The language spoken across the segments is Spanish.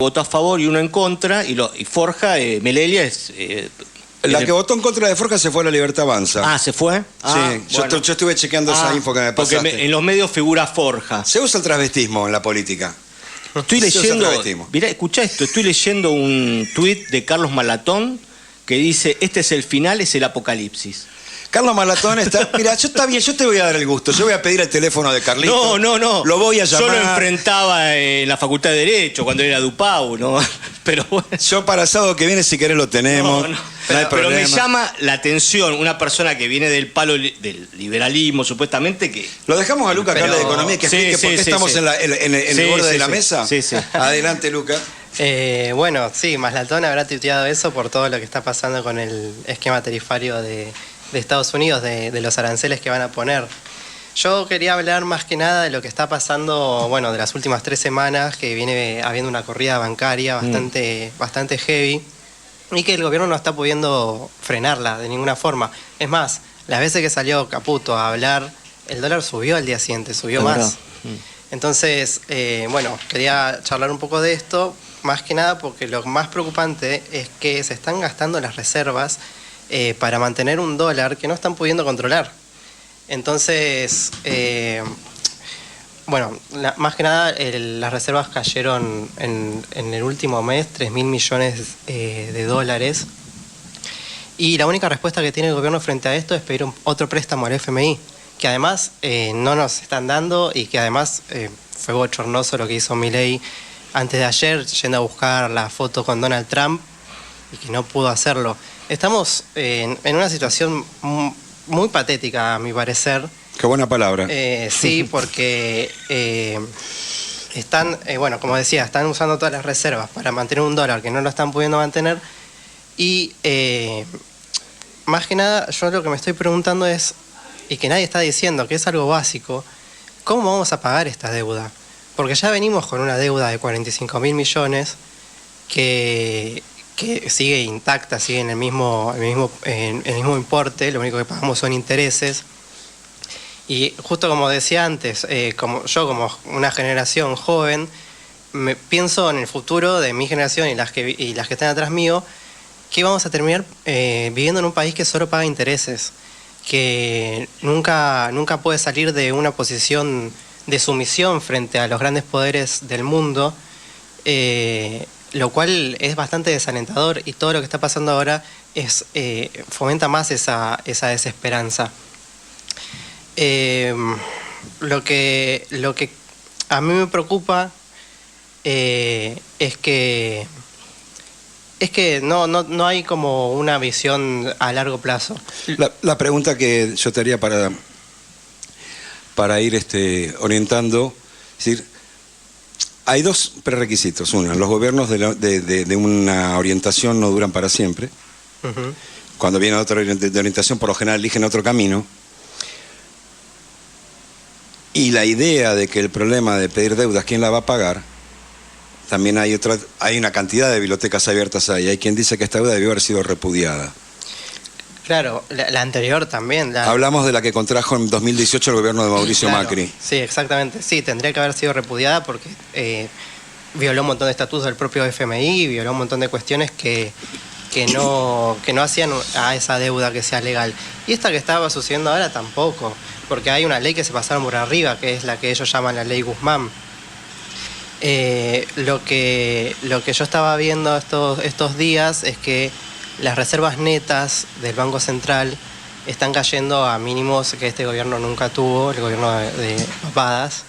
votó a favor y uno en contra, y Forja, Melelia es... La que votó en contra de Forja se fue a La Libertad Avanza. Ah, ¿se fue? Sí, bueno. yo estuve chequeando esa info que me pasaste. Porque en los medios figura Forja. Se usa el transvestismo en la política. Estoy leyendo... Mirá, escuchá esto. Estoy leyendo un tuit de Carlos Malatón que dice, este es el final, es el apocalipsis. Carlos Malatón está... Mira, está bien, yo te voy a dar el gusto. Yo voy a pedir el teléfono de Carlito. No. Lo voy a llamar. Yo lo enfrentaba en la Facultad de Derecho, cuando era Dupau, ¿no? Pero bueno. Yo para el sábado que viene, si querés, lo tenemos. No hay problema. Pero me llama la atención una persona que viene del palo del liberalismo, supuestamente, que... Lo dejamos a Luca que hable de economía y que explique por qué estamos en el borde de la mesa. Sí. Adelante, Luca. Bueno, sí, Maslatón habrá tuiteado eso por todo lo que está pasando con el esquema tarifario de Estados Unidos, de los aranceles que van a poner. Yo quería hablar más que nada de lo que está pasando, bueno, de las últimas 3 semanas, que viene habiendo una corrida bancaria bastante heavy, y que el gobierno no está pudiendo frenarla de ninguna forma. Es más, las veces que salió Caputo a hablar, el dólar subió al día siguiente, subió más. Entonces, bueno, quería charlar un poco de esto, más que nada porque lo más preocupante es que se están gastando las reservas para mantener un dólar que no están pudiendo controlar. Entonces, bueno, más que nada las reservas cayeron en el último mes 3.000 millones de dólares. Y la única respuesta que tiene el gobierno frente a esto es pedir otro préstamo al FMI, que además no nos están dando, y que además fue bochornoso lo que hizo Milei antes de ayer, yendo a buscar la foto con Donald Trump, y que no pudo hacerlo. Estamos en una situación muy patética, a mi parecer. Qué buena palabra. Sí, porque están, bueno, como decía, están usando todas las reservas para mantener un dólar que no lo están pudiendo mantener. Y más que nada, yo lo que me estoy preguntando es, y que nadie está diciendo, que es algo básico, ¿cómo vamos a pagar esta deuda? Porque ya venimos con una deuda de 45.000 millones que sigue intacta, sigue en el mismo importe, lo único que pagamos son intereses. Y justo como decía antes, como una generación joven, pienso en el futuro de mi generación y las que están atrás mío, que vamos a terminar viviendo en un país que solo paga intereses, que nunca puede salir de una posición de sumisión frente a los grandes poderes del mundo, lo cual es bastante desalentador, y todo lo que está pasando ahora fomenta más esa desesperanza. Lo que a mí me preocupa es que no hay como una visión a largo plazo. La pregunta que yo te haría para ir orientando, es decir, hay 2 prerequisitos. Uno, los gobiernos de una orientación no duran para siempre. Uh-huh. Cuando viene otra de orientación, por lo general eligen otro camino. Y la idea de que el problema de pedir deudas, ¿quién la va a pagar? También hay una cantidad de bibliotecas abiertas ahí. Hay quien dice que esta deuda debió haber sido repudiada. Claro, la anterior también. Hablamos de la que contrajo en 2018 el gobierno de Mauricio Macri. Sí, exactamente. Sí, tendría que haber sido repudiada porque violó un montón de estatutos del propio FMI, violó un montón de cuestiones que no hacían a esa deuda que sea legal. Y esta que estaba sucediendo ahora tampoco, porque hay una ley que se pasaron por arriba, que es la que ellos llaman la ley Guzmán. Lo que yo estaba viendo estos días es que las reservas netas del Banco Central están cayendo a mínimos que este gobierno nunca tuvo, el gobierno de Papadas,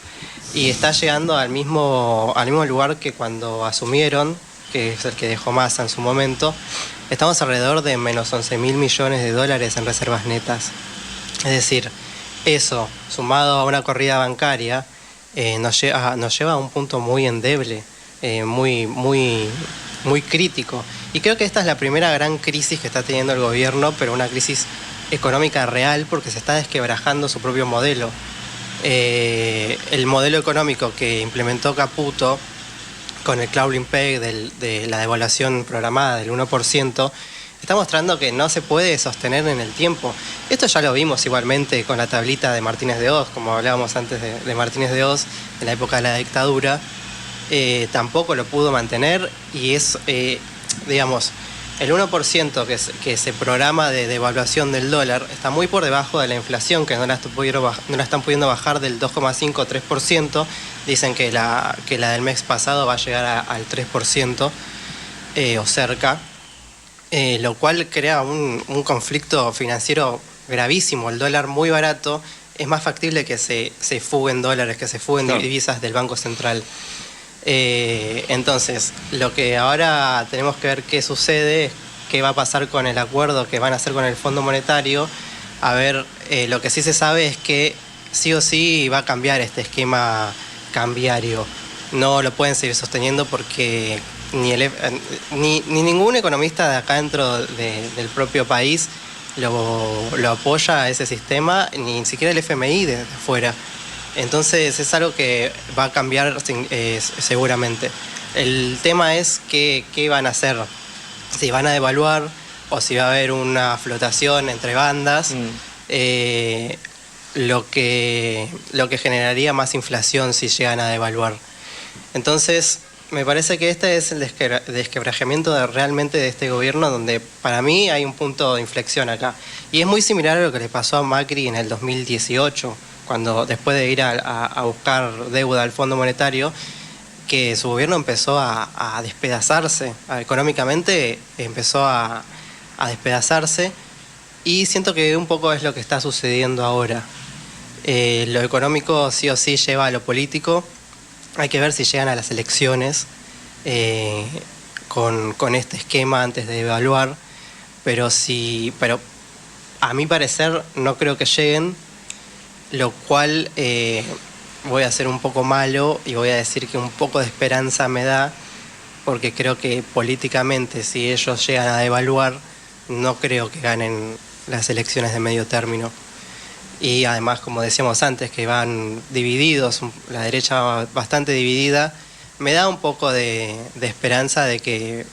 y está llegando al mismo lugar que cuando asumieron, que es el que dejó Massa en su momento. Estamos alrededor de menos 11.000 millones de dólares en reservas netas. Es decir, eso, sumado a una corrida bancaria, nos lleva a un punto muy endeble, muy crítico. Y creo que esta es la primera gran crisis que está teniendo el gobierno, pero una crisis económica real, porque se está desquebrajando su propio modelo. El modelo económico que implementó Caputo con el Clouding Peg de la devaluación programada del 1%, está mostrando que no se puede sostener en el tiempo. Esto ya lo vimos igualmente con la tablita de Martínez de Oz, como hablábamos antes de Martínez de Oz, en la época de la dictadura, tampoco lo pudo mantener y es, digamos, el 1% que se programa de devaluación del dólar está muy por debajo de la inflación, que no la están pudiendo bajar del 2,5 o 3%. Dicen que la del mes pasado va a llegar al 3% o cerca, lo cual crea un conflicto financiero gravísimo. El dólar muy barato, es más factible que se fuguen dólares, que se fuguen divisas del Banco Central. Entonces, lo que ahora tenemos que ver qué sucede, qué va a pasar con el acuerdo que van a hacer con el Fondo Monetario. A ver, lo que sí se sabe es que sí o sí va a cambiar este esquema cambiario. No lo pueden seguir sosteniendo porque ni ningún economista de acá dentro del propio país lo apoya a ese sistema, ni siquiera el FMI de afuera. Entonces es algo que va a cambiar seguramente. El tema es qué van a hacer, si van a devaluar o si va a haber una flotación entre bandas, lo que generaría más inflación si llegan a devaluar. Entonces me parece que este es el desquebrajamiento realmente de este gobierno, donde para mí hay un punto de inflexión acá. Y es muy similar a lo que le pasó a Macri en el 2018, cuando después de ir a buscar deuda al Fondo Monetario, que su gobierno empezó a despedazarse, económicamente empezó a despedazarse, y siento que un poco es lo que está sucediendo ahora. Lo económico sí o sí lleva a lo político. Hay que ver si llegan a las elecciones con este esquema antes de evaluar, pero a mi parecer no creo que lleguen, lo cual voy a ser un poco malo y voy a decir que un poco de esperanza me da, porque creo que políticamente, si ellos llegan a devaluar, no creo que ganen las elecciones de medio término. Y además, como decíamos antes, que van divididos, la derecha va bastante dividida, me da un poco de esperanza de que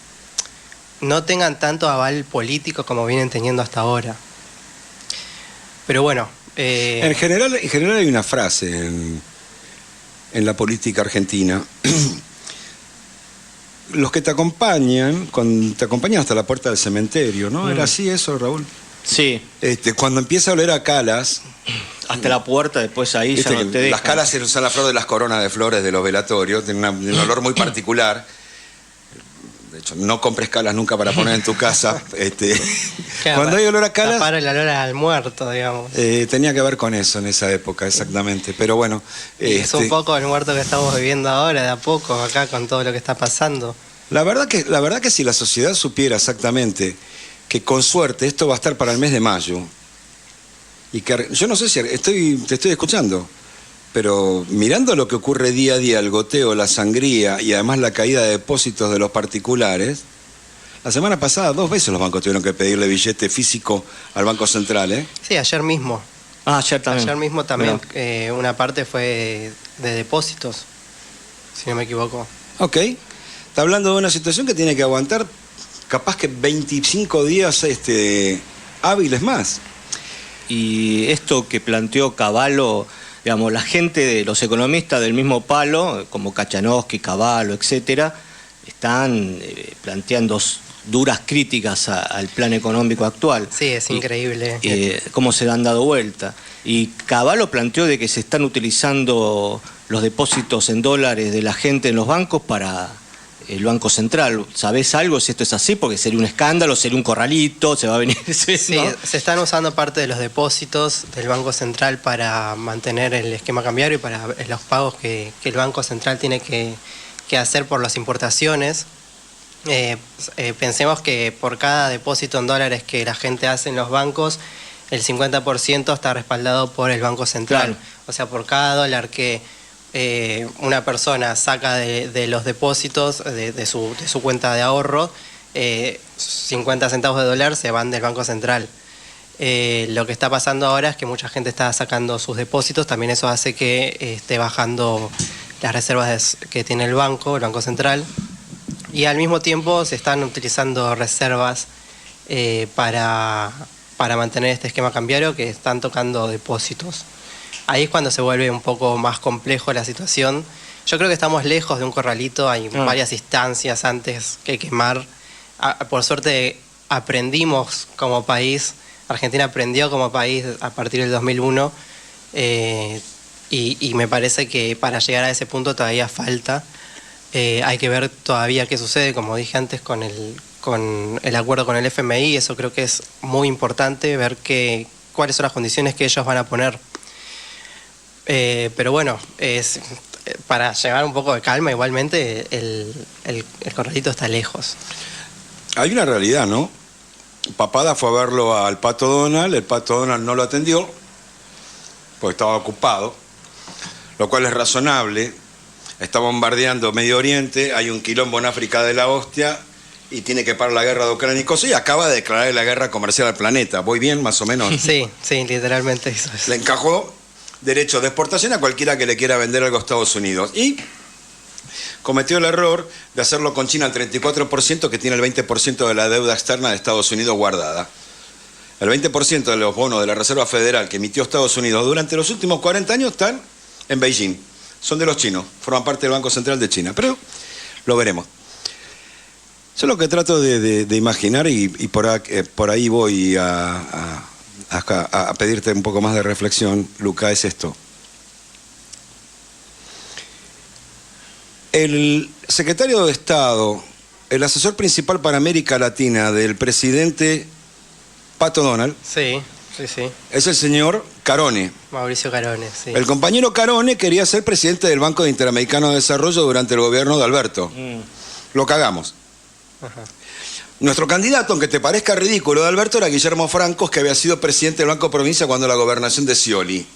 no tengan tanto aval político como vienen teniendo hasta ahora. Pero bueno... En general hay una frase en la política argentina. Los que te acompañan hasta la puerta del cementerio, ¿no? ¿Era así eso, Raúl? Sí. Cuando empieza a oler a calas... Hasta la puerta, después ahí ya no te dejan. Las calas son la flor de las coronas de flores de los velatorios, tienen un olor muy particular. De hecho, no compres calas nunca para poner en tu casa. Claro, cuando hay olor a calas... Tapar el olor al muerto, digamos. Tenía que ver con eso en esa época, exactamente. Pero bueno... es un poco el muerto que estamos viviendo ahora, de a poco, acá, con todo lo que está pasando. La verdad que si la sociedad supiera exactamente que con suerte esto va a estar para el mes de mayo, y que yo no sé si te estoy escuchando, pero mirando lo que ocurre día a día, el goteo, la sangría y además la caída de depósitos de los particulares, la semana pasada 2 veces los bancos tuvieron que pedirle billete físico al Banco Central, ¿eh? Sí, ayer mismo. Ayer también. Ayer mismo también una parte fue de depósitos, si no me equivoco. Ok. Está hablando de una situación que tiene que aguantar capaz que 25 días hábiles más. Y esto que planteó Cavallo, digamos, la gente de los economistas del mismo palo, como Kachanowski, Cavallo, etcétera, están planteando duras críticas al plan económico actual. Sí, es increíble. Cómo se le han dado vuelta. Y Cavallo planteó de que se están utilizando los depósitos en dólares de la gente en los bancos para el Banco Central. ¿Sabés algo si esto es así? Porque sería un escándalo, sería un corralito, se va a venir... Sí, ¿no? Se están usando parte de los depósitos del Banco Central para mantener el esquema cambiario y para los pagos que el Banco Central tiene que hacer por las importaciones. Pensemos que por cada depósito en dólares que la gente hace en los bancos, el 50% está respaldado por el Banco Central. Claro. O sea, por cada dólar que una persona saca de los depósitos de su cuenta de ahorro, 50 centavos de dólar se van del Banco Central. Lo que está pasando ahora es que mucha gente está sacando sus depósitos, también eso hace que esté bajando las reservas que tiene el Banco Central, y al mismo tiempo se están utilizando reservas para mantener este esquema cambiario, que están tocando depósitos. Ahí es cuando se vuelve un poco más complejo la situación, Yo creo que estamos lejos de un corralito, hay varias instancias antes que quemar. Por suerte aprendimos como país, Argentina aprendió como país a partir del 2001, y me parece que para llegar a ese punto todavía falta. Hay que ver todavía qué sucede, como dije antes, con el acuerdo con el FMI. Eso creo que es muy importante, ver cuáles son las condiciones que ellos van a poner. Pero bueno, para llevar un poco de calma, igualmente el corralito está lejos. Hay una realidad, ¿no? Papada fue a verlo al Pato Donald, el Pato Donald no lo atendió, porque estaba ocupado, lo cual es razonable. Está bombardeando Medio Oriente, hay un quilombo en África de la hostia, y tiene que parar la guerra de Ucrania y cosas, y acaba de declarar la guerra comercial al planeta. ¿Voy bien, más o menos? Sí, literalmente eso es. Le encajó derecho de exportación a cualquiera que le quiera vender algo a Estados Unidos. Y cometió el error de hacerlo con China al 34%, que tiene el 20% de la deuda externa de Estados Unidos guardada. El 20% de los bonos de la Reserva Federal que emitió Estados Unidos durante los últimos 40 años están en Beijing. Son de los chinos, forman parte del Banco Central de China. Pero lo veremos. Yo lo que trato de imaginar, y por ahí voy a pedirte un poco más de reflexión, Luca, es esto. El secretario de Estado, el asesor principal para América Latina del presidente Pato Donald, Sí. es el señor Carone. Mauricio Carone, sí. El compañero Carone quería ser presidente del Banco Interamericano de Desarrollo durante el gobierno de Alberto. Lo cagamos. Ajá. Nuestro candidato, aunque te parezca ridículo, de Alberto, era Guillermo Francos, que había sido presidente del Banco Provincia cuando la gobernación de Scioli.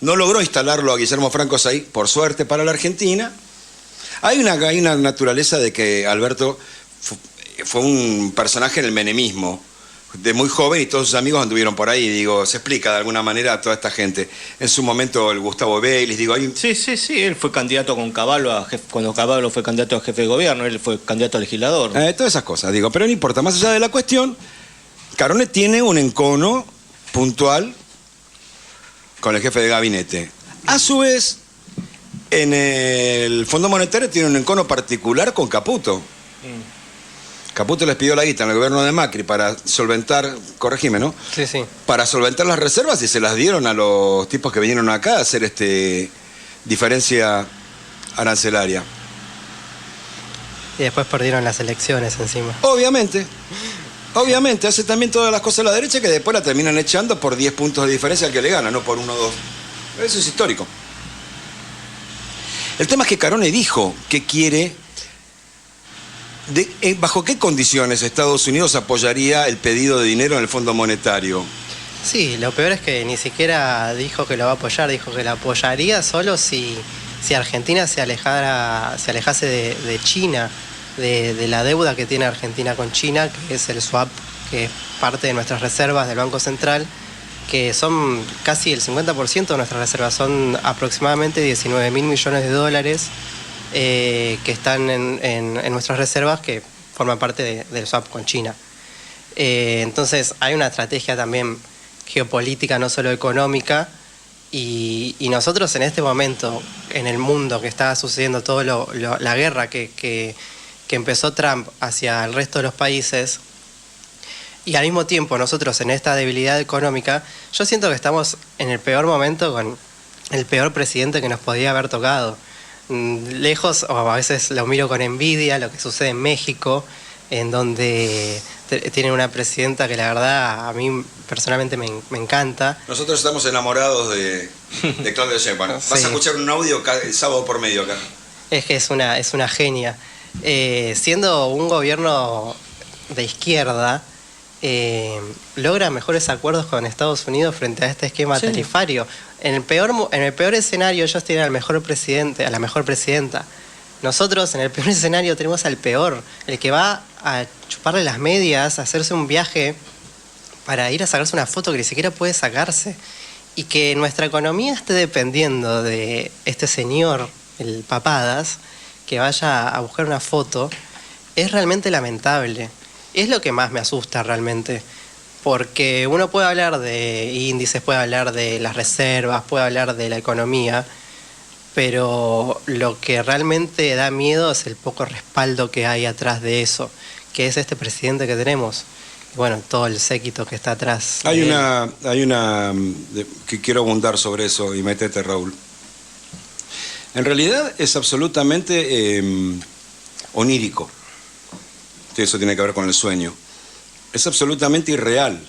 No logró instalarlo a Guillermo Francos ahí, por suerte para la Argentina. Hay una naturaleza de que Alberto fue un personaje en el menemismo, de muy joven, y todos sus amigos anduvieron por ahí. Digo, se explica de alguna manera a toda esta gente. En su momento el Gustavo Vélez, digo, hay... Sí, él fue candidato con Caballo, cuando Caballo fue candidato a jefe de gobierno, él fue candidato a legislador. Todas esas cosas, digo, pero no importa. Más allá de la cuestión, Carone tiene un encono puntual con el jefe de gabinete. A su vez, en el Fondo Monetario tiene un encono particular con Caputo. Caputo les pidió la guita en el gobierno de Macri para solventar, corregime, ¿no? Sí. Para solventar las reservas, y se las dieron a los tipos que vinieron acá a hacer diferencia arancelaria. Y después perdieron las elecciones encima. Obviamente, hace también todas las cosas a la derecha, que después la terminan echando por 10 puntos de diferencia al que le gana, no por 1 o 2. Eso es histórico. El tema es que Carone dijo que quiere... ¿Bajo qué condiciones Estados Unidos apoyaría el pedido de dinero en el Fondo Monetario? Sí, lo peor es que ni siquiera dijo que lo va a apoyar, dijo que lo apoyaría solo si Argentina se alejase de China, de la deuda que tiene Argentina con China, que es el swap, que es parte de nuestras reservas del Banco Central, que son casi el 50% de nuestras reservas, son aproximadamente 19.000 millones de dólares. Que están en nuestras reservas, que forman parte del swap con China. Entonces hay una estrategia también geopolítica, no solo económica, y nosotros en este momento, en el mundo que está sucediendo la guerra que empezó Trump hacia el resto de los países, y al mismo tiempo nosotros en esta debilidad económica, yo siento que estamos en el peor momento con el peor presidente que nos podía haber tocado. Lejos, o a veces lo miro con envidia, lo que sucede en México, en donde tienen una presidenta que la verdad a mí personalmente me encanta. Nosotros estamos enamorados de Claudia Sheinbaum. Sí. Vas a escuchar un audio sábado por medio acá. Es que es una genia. Siendo un gobierno de izquierda, logra mejores acuerdos con Estados Unidos frente a este esquema tarifario. En el peor escenario ellos tienen al mejor presidente, a la mejor presidenta. Nosotros en el peor escenario tenemos al peor, el que va a chuparle las medias, a hacerse un viaje para ir a sacarse una foto que ni siquiera puede sacarse. Y que nuestra economía esté dependiendo de este señor, el Papadas, que vaya a buscar una foto, es realmente lamentable. Es lo que más me asusta realmente. Porque uno puede hablar de índices, puede hablar de las reservas, puede hablar de la economía, pero lo que realmente da miedo es el poco respaldo que hay atrás de eso, que es este presidente que tenemos. Bueno, todo el séquito que está atrás. Hay una que quiero abundar sobre eso, y métete, Raúl. En realidad es absolutamente onírico. Eso tiene que ver con el sueño. Es absolutamente irreal.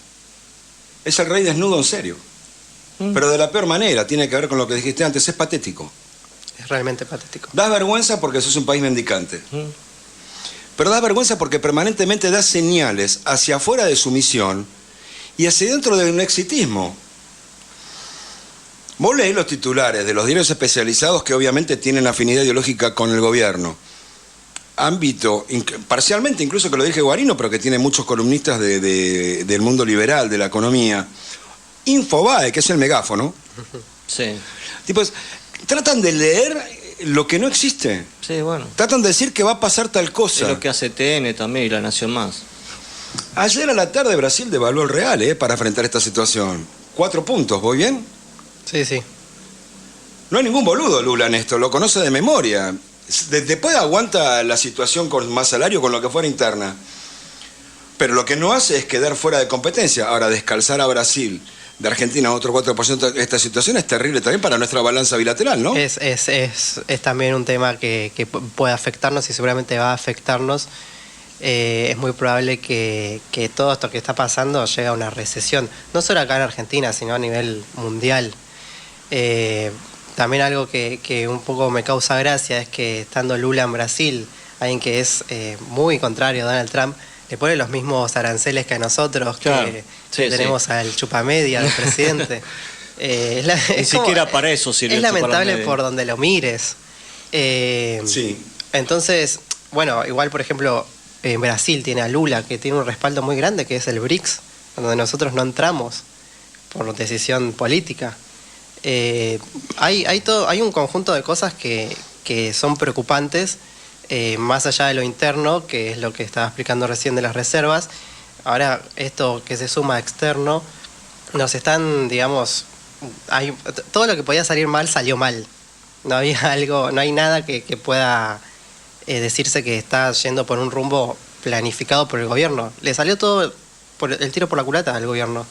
Es el rey desnudo en serio. Pero de la peor manera, tiene que ver con lo que dijiste antes, es patético. Es realmente patético. Das vergüenza porque sos un país mendicante. Pero das vergüenza porque permanentemente das señales hacia afuera de su misión y hacia dentro de un exitismo. Vos leés los titulares de los diarios especializados que obviamente tienen afinidad ideológica con el gobierno. Ámbito, parcialmente incluso que lo dije Guarino, pero que tiene muchos columnistas del mundo liberal, de la economía. Infobae, que es el megáfono. Sí. Tipos, tratan de leer lo que no existe. Sí, bueno. Tratan de decir que va a pasar tal cosa. Es lo que hace TN también y La Nación Más. Ayer a la tarde Brasil devaluó el real para enfrentar esta situación. 4 puntos, ¿voy bien? Sí, sí. No hay ningún boludo Lula en esto, lo conoce de memoria. Después aguanta la situación con más salario, con lo que fuera interna. Pero lo que no hace es quedar fuera de competencia. Ahora, descalzar a Brasil de Argentina a otro 4% de esta situación es terrible también para nuestra balanza bilateral, ¿no? Es también un tema que puede afectarnos y seguramente va a afectarnos. Es muy probable que todo esto que está pasando llegue a una recesión, no solo acá en Argentina, sino a nivel mundial. También algo que un poco me causa gracia es que estando Lula en Brasil, alguien que es muy contrario a Donald Trump, le pone los mismos aranceles que a nosotros, claro. que tenemos al chupamedia del presidente. Ni siquiera para eso sirve. Es lamentable por donde lo mires. Sí. Entonces, bueno, igual por ejemplo, en Brasil tiene a Lula, que tiene un respaldo muy grande, que es el BRICS, donde nosotros no entramos por decisión política. Hay un conjunto de cosas que son preocupantes, más allá de lo interno, que es lo que estaba explicando recién de las reservas. Ahora esto que se suma a externo, nos están, digamos, todo lo que podía salir mal salió mal. No hay nada que pueda decirse que está yendo por un rumbo planificado por el gobierno. Le salió todo el tiro por la culata al gobierno.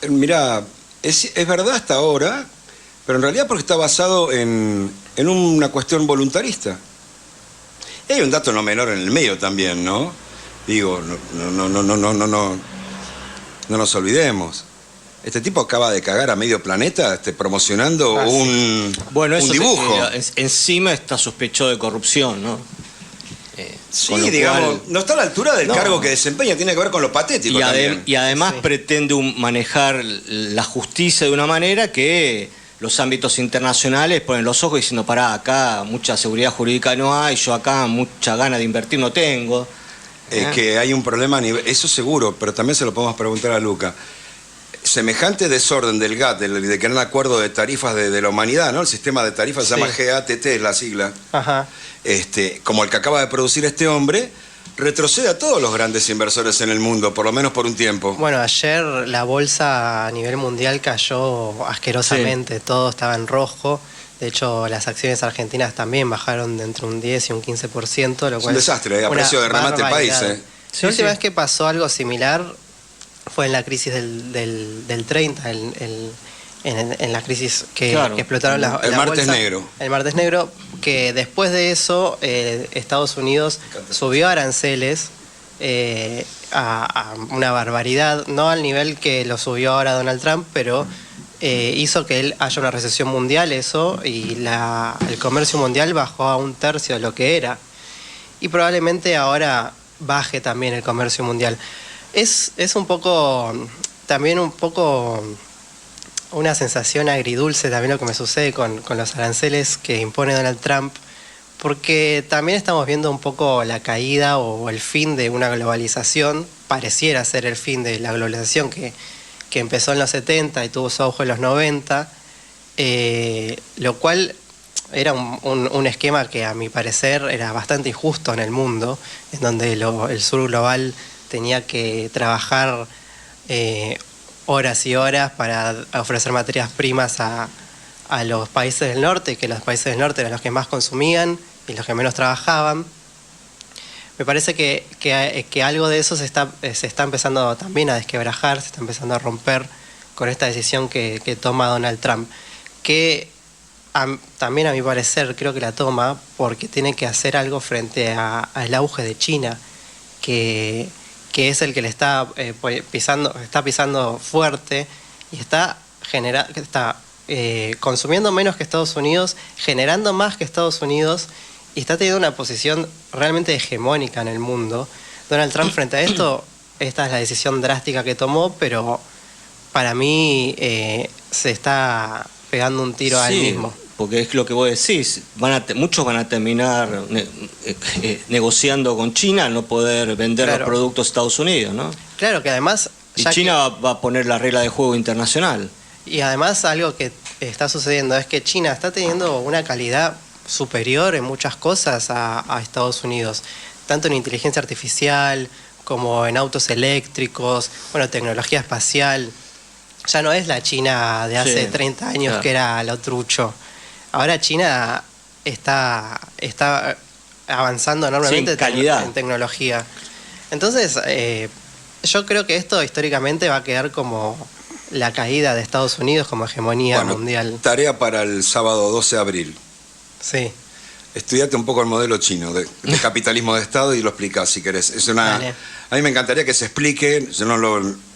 Mirá, es verdad hasta ahora, pero en realidad porque está basado en una cuestión voluntarista. Y hay un dato no menor en el medio también, ¿no? Digo, no nos olvidemos. Este tipo acaba de cagar a medio planeta promocionando un dibujo. Encima está sospechado de corrupción, ¿no? Sí, digamos, no está a la altura del cargo que desempeña, tiene que ver con lo patético también. Y además pretende manejar la justicia de una manera que los ámbitos internacionales ponen los ojos diciendo, pará, acá mucha seguridad jurídica no hay, yo acá mucha gana de invertir no tengo. Que hay un problema a nivel, eso seguro, pero también se lo podemos preguntar a Luca. Semejante desorden del GATT, de que no hay acuerdo de tarifas de la humanidad, ¿no? El sistema de tarifas se llama GATT, es la sigla. Ajá. Como el que acaba de producir este hombre, retrocede a todos los grandes inversores en el mundo, por lo menos por un tiempo. Bueno, ayer la bolsa a nivel mundial cayó asquerosamente, todo estaba en rojo. De hecho, las acciones argentinas también bajaron de entre un 10 y un 15%. Lo cual es un desastre, a precio de remate el país. La última vez que pasó algo similar fue en la crisis del 30, en la crisis que explotaron la martes bolsa, negro. El martes negro, que después de eso Estados Unidos subió aranceles a una barbaridad, no al nivel que lo subió ahora Donald Trump, pero hizo que haya una recesión mundial eso, y el comercio mundial bajó a 1/3 de lo que era. Y probablemente ahora baje también el comercio mundial. Es un poco, también un poco una sensación agridulce también lo que me sucede con los aranceles que impone Donald Trump, porque también estamos viendo un poco la caída o el fin de una globalización, pareciera ser el fin de la globalización que empezó en los 70 y tuvo su auge en los 90, lo cual era un esquema que a mi parecer era bastante injusto en el mundo, en donde el sur global tenía que trabajar horas y horas para ofrecer materias primas a a los países del norte, que los países del norte eran los que más consumían y los que menos trabajaban. Me parece que algo de eso se está empezando también a desquebrajar, se está empezando a romper con esta decisión que toma Donald Trump, que también a mi parecer creo que la toma porque tiene que hacer algo frente al auge de China, que es el que le está pisando fuerte y está consumiendo menos que Estados Unidos, generando más que Estados Unidos, y está teniendo una posición realmente hegemónica en el mundo. Donald Trump frente a esto, esta es la decisión drástica que tomó, pero para mí se está pegando un tiro a él mismo. Porque es lo que vos decís, muchos van a terminar negociando con China al no poder vender los productos a Estados Unidos, ¿no? Claro, que además... Y China va a poner la regla de juego internacional. Y además algo que está sucediendo es que China está teniendo una calidad superior en muchas cosas a Estados Unidos, tanto en inteligencia artificial como en autos eléctricos, bueno, tecnología espacial. Ya no es la China de hace 30 años, claro, que era lo trucho. Ahora China está avanzando enormemente en tecnología. Entonces, yo creo que esto históricamente va a quedar como la caída de Estados Unidos como hegemonía mundial. Tarea para el sábado 12 de abril. Sí. Estudiate un poco el modelo chino de capitalismo de Estado y lo explicás si querés. A mí me encantaría que se explique, yo no lo...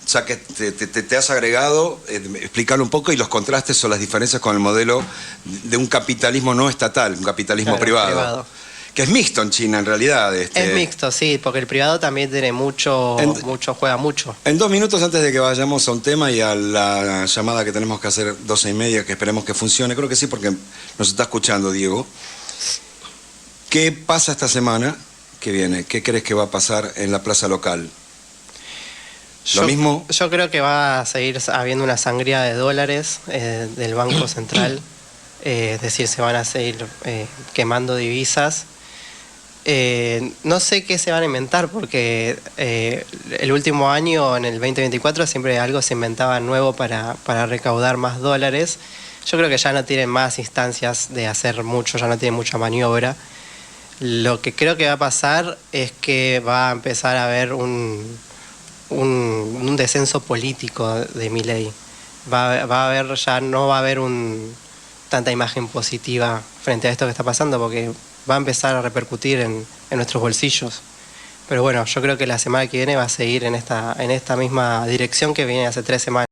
Ya que te has agregado, explicarlo un poco y los contrastes o las diferencias con el modelo de un capitalismo no estatal, un capitalismo privado. Que es mixto en China en realidad. Es mixto, sí, porque el privado también tiene juega mucho. En 2 minutos antes de que vayamos a un tema y a la llamada que tenemos que hacer 12:30, que esperemos que funcione, creo que sí porque nos está escuchando Diego. ¿Qué pasa esta semana que viene? ¿Qué crees que va a pasar en la plaza local? ¿Lo mismo? Yo creo que va a seguir habiendo una sangría de dólares del Banco Central, es decir, se van a seguir quemando divisas. No sé qué se van a inventar porque el último año, en el 2024, siempre algo se inventaba nuevo para recaudar más dólares. Yo creo que ya no tienen más instancias de hacer mucho, ya no tienen mucha maniobra. Lo que creo que va a pasar es que va a empezar a haber un descenso político de Milei. Va a haber, ya no va a haber tanta imagen positiva frente a esto que está pasando porque va a empezar a repercutir en nuestros bolsillos. Pero bueno, yo creo que la semana que viene va a seguir en esta misma dirección que viene hace 3 semanas.